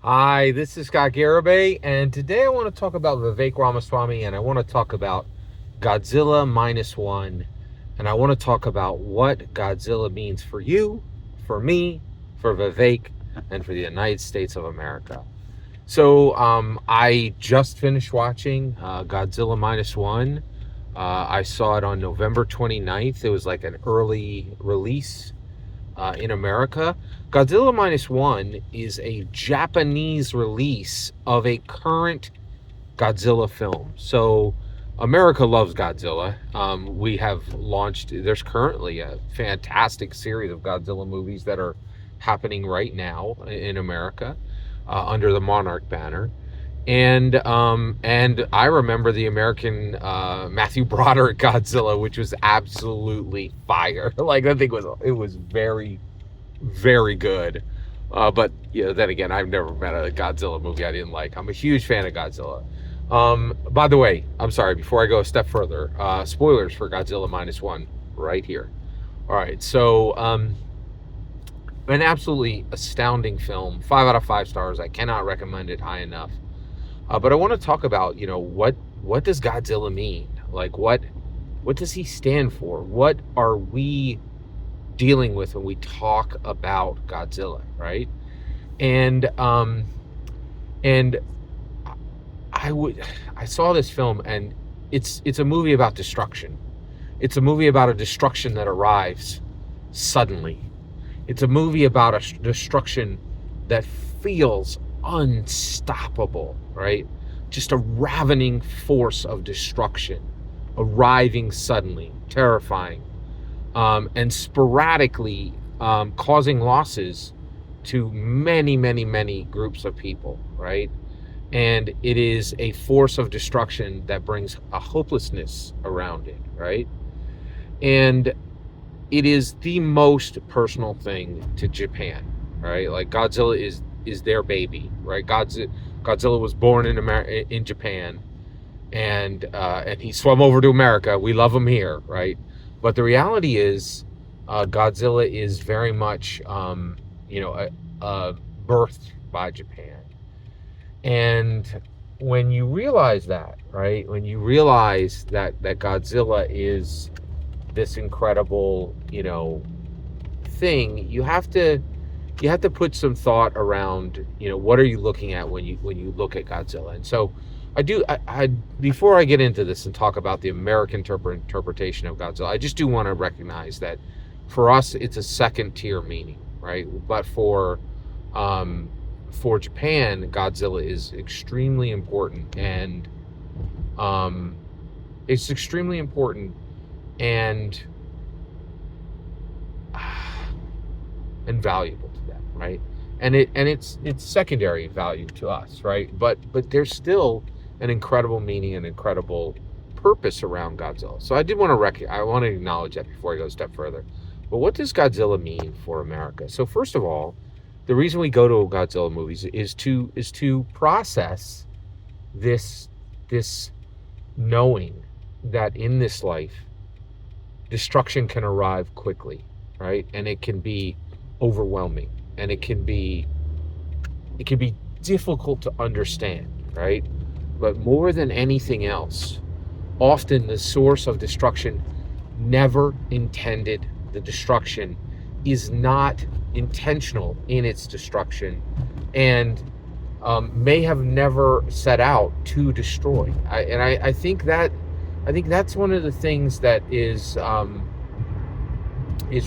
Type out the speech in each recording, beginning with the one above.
Hi, this is Garibay, and today I want to talk about Vivek Ramaswamy, and I want to talk about Godzilla minus one, and I want to talk about what Godzilla means for you, for me, for Vivek, and for the United States of America. I just finished watching Godzilla minus one. I saw it on November 29th. It was like an early release in America. Godzilla Minus One is a Japanese release of a current Godzilla film. So America loves Godzilla. We have launched, there's currently a fantastic series of Godzilla movies that are happening right now in America under the Monarch banner. And I remember the American Matthew Broderick Godzilla, which was absolutely fire. Like, I think it was very, very good. But then again, I've never met a Godzilla movie I didn't like. I'm a huge fan of Godzilla. By the way, I'm sorry. Before I go a step further, spoilers for Godzilla minus one right here. All right, so an absolutely astounding film. 5 out of 5 stars. I cannot recommend it high enough. But I want to talk about, what does Godzilla mean? Like, what does he stand for? What are we dealing with when we talk about Godzilla, right? And and I saw this film, and it's a movie about destruction. It's a movie about a destruction that arrives suddenly. It's a movie about a destruction that feels unstoppable, right? Just a ravening force of destruction arriving suddenly, terrifying, and sporadically causing losses to many, many, many groups of people, right? And it is a force of destruction that brings a hopelessness around it, right? And it is the most personal thing to Japan, right? Like, Godzilla is their baby, right? Godzilla was born in Japan, and he swam over to America. We love him here, right? But the reality is, Godzilla is very much, birthed by Japan. And when you realize that, right? When you realize that Godzilla is this incredible, thing, you have to put some thought around, what are you looking at when you look at Godzilla. And so I before I get into this and talk about the American interpretation of Godzilla, I just do want to recognize that for us it's a second tier meaning, right? But for Japan, Godzilla is extremely important, and it's extremely important and and valuable to them, right? And it's secondary value to us, right? But there's still an incredible meaning and incredible purpose around Godzilla. So I want to acknowledge that before I go a step further. But what does Godzilla mean for America? So first of all, the reason we go to Godzilla movies is to process this knowing that in this life destruction can arrive quickly, right? And it can be overwhelming, and it can be difficult to understand, right? But more than anything else, often the source of destruction never intended the destruction, is not intentional in its destruction, and may have never set out to destroy. I think that's one of the things that is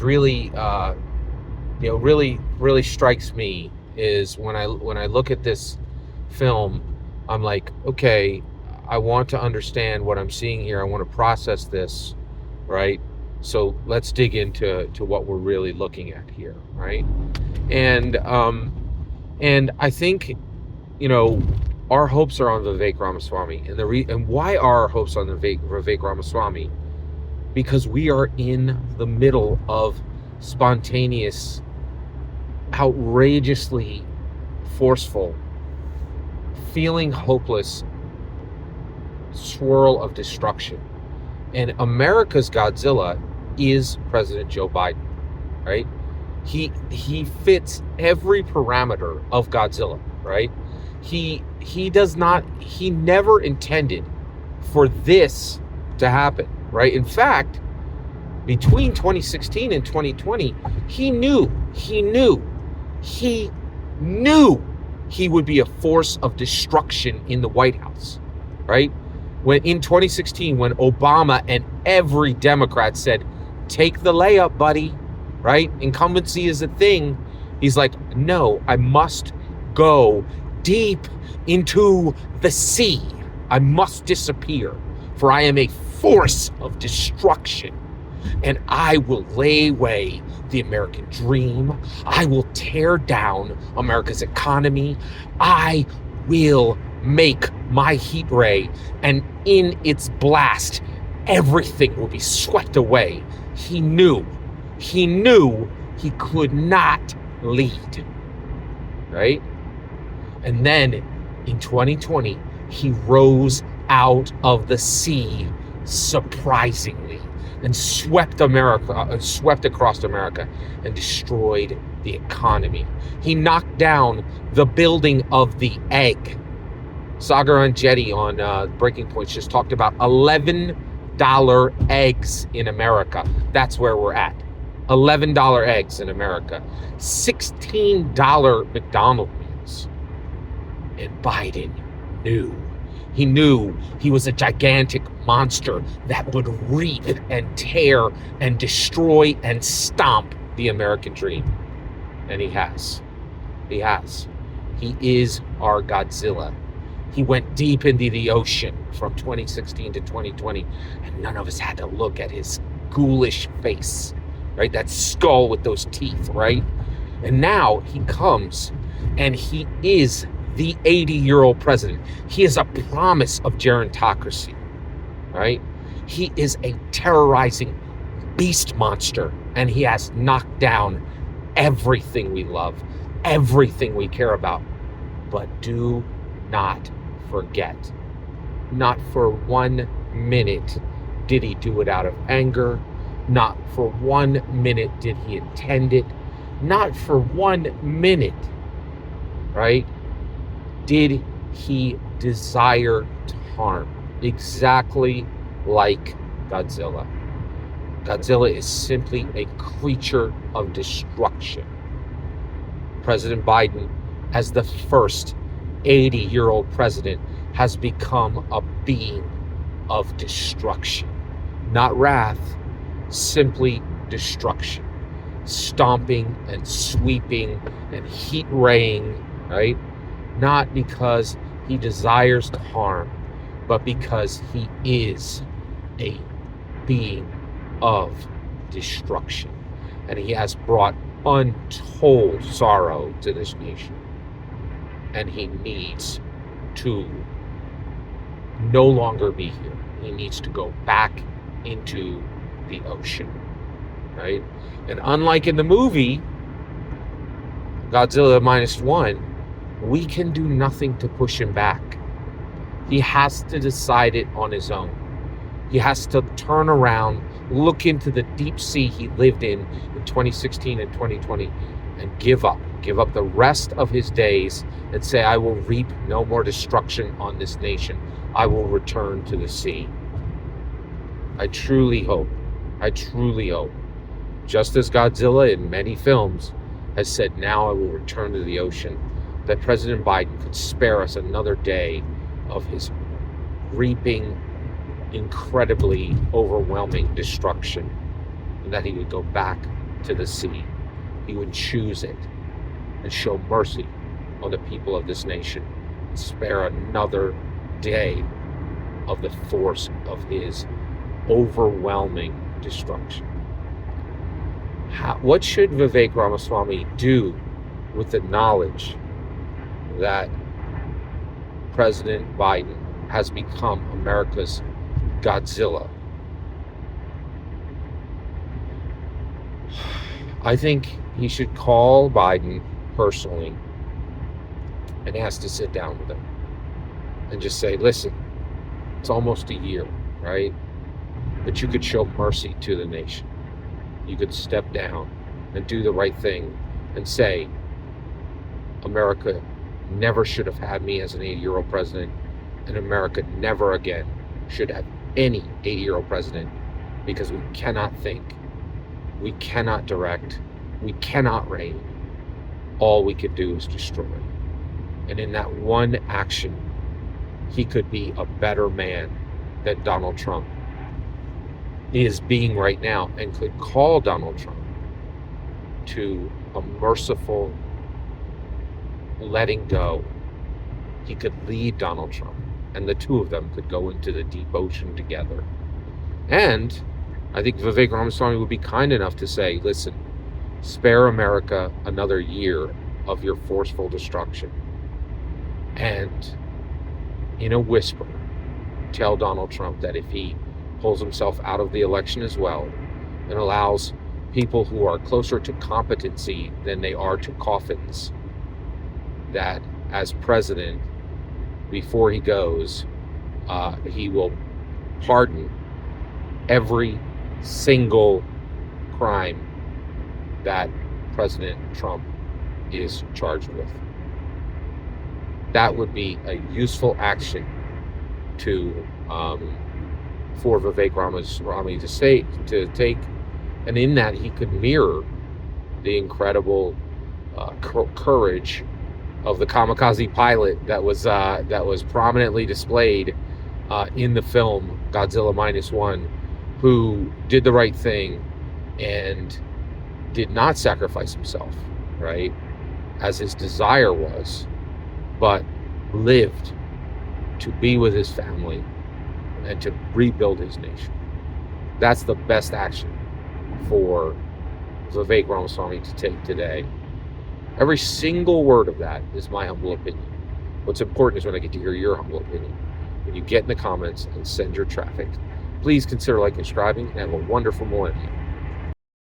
really really strikes me, is when I look at this film, I'm like, okay, I want to understand what I'm seeing here. I want to process this, right? So let's dig into what we're really looking at here, right? And I think, our hopes are on Vivek Ramaswamy, and why are our hopes on Vivek Ramaswamy? Because we are in the middle of spontaneous, outrageously forceful, feeling hopeless swirl of destruction. And America's Godzilla is President Joe Biden, right? He fits every parameter of Godzilla, right? He never intended for this to happen, right? In fact, between 2016 and 2020, he knew he would be a force of destruction in the White House, right? When in 2016, when Obama and every Democrat said, take the layup, buddy, right? Incumbency is a thing. He's like, no, I must go deep into the sea. I must disappear, for I am a force of destruction. And I will lay away the American dream. I will tear down America's economy. I will make my heat ray, and in its blast, everything will be swept away. He knew he could not lead, right? And then in 2020, he rose out of the sea surprisingly and swept across America and destroyed the economy. He knocked down the building of the egg. Sagar Enjeti on Breaking Points just talked about $11 eggs in America. That's where we're at. $11 eggs in America. $16 McDonald's meals. And Biden knew. He knew he was a gigantic monster that would reap and tear and destroy and stomp the American dream. And he has. He has. He is our Godzilla. He went deep into the ocean from 2016 to 2020, and none of us had to look at his ghoulish face, right? That skull with those teeth, right? And now he comes, and he is the 80-year-old president. He is a promise of gerontocracy, right? He is a terrorizing beast monster, and he has knocked down everything we love, everything we care about. But do not forget, not for 1 minute did he do it out of anger. Not for 1 minute did he intend it. Not for 1 minute, right, did he desire to harm. Exactly like Godzilla. Godzilla is simply a creature of destruction. President Biden, as the first 80-year-old president, has become a being of destruction. Not wrath, simply destruction. Stomping and sweeping and heat raying, right? Not because he desires to harm, but because he is a being of destruction. And he has brought untold sorrow to this nation. And he needs to no longer be here. He needs to go back into the ocean, right? And unlike in the movie Godzilla -1, we can do nothing to push him back. He has to decide it on his own. He has to turn around, look into the deep sea he lived in 2016 and 2020, and give up the rest of his days and say, I will reap no more destruction on this nation. I will return to the sea. I truly hope, just as Godzilla in many films has said, now I will return to the ocean, that President Biden could spare us another day of his reaping incredibly overwhelming destruction, and that he would go back to the sea. He would choose it and show mercy on the people of this nation, and spare another day of the force of his overwhelming destruction. What should Vivek Ramaswamy do with the knowledge that President Biden has become America's Godzilla? I think he should call Biden personally and has to sit down with him and just say, listen, it's almost a year, right? But you could show mercy to the nation. You could step down and do the right thing and say, America never should have had me as an 80-year-old president, and America never again should have any 80-year-old president, because we cannot think, we cannot direct, we cannot reign. All we could do is destroy. And in that one action, he could be a better man than Donald Trump is being right now, and could call Donald Trump to a merciful letting go. He could lead Donald Trump, and the two of them could go into the deep ocean together. And I think Vivek Ramaswamy would be kind enough to say, listen, spare America another year of your forceful destruction. And in a whisper, tell Donald Trump that if he pulls himself out of the election as well, and allows people who are closer to competency than they are to coffins, that as president, before he goes, he will pardon every single crime that President Trump is charged with. That would be a useful action to for Vivek Ramaswamy to take, and in that he could mirror the incredible courage of the kamikaze pilot that was prominently displayed in the film Godzilla -1, who did the right thing and did not sacrifice himself, right, as his desire was, but lived to be with his family and to rebuild his nation. That's the best action for Vivek Ramaswamy to take today. Every single word of that is my humble opinion. What's important is when I get to hear your humble opinion. When you get in the comments and send your traffic, please consider liking and subscribing, and have a wonderful millennium.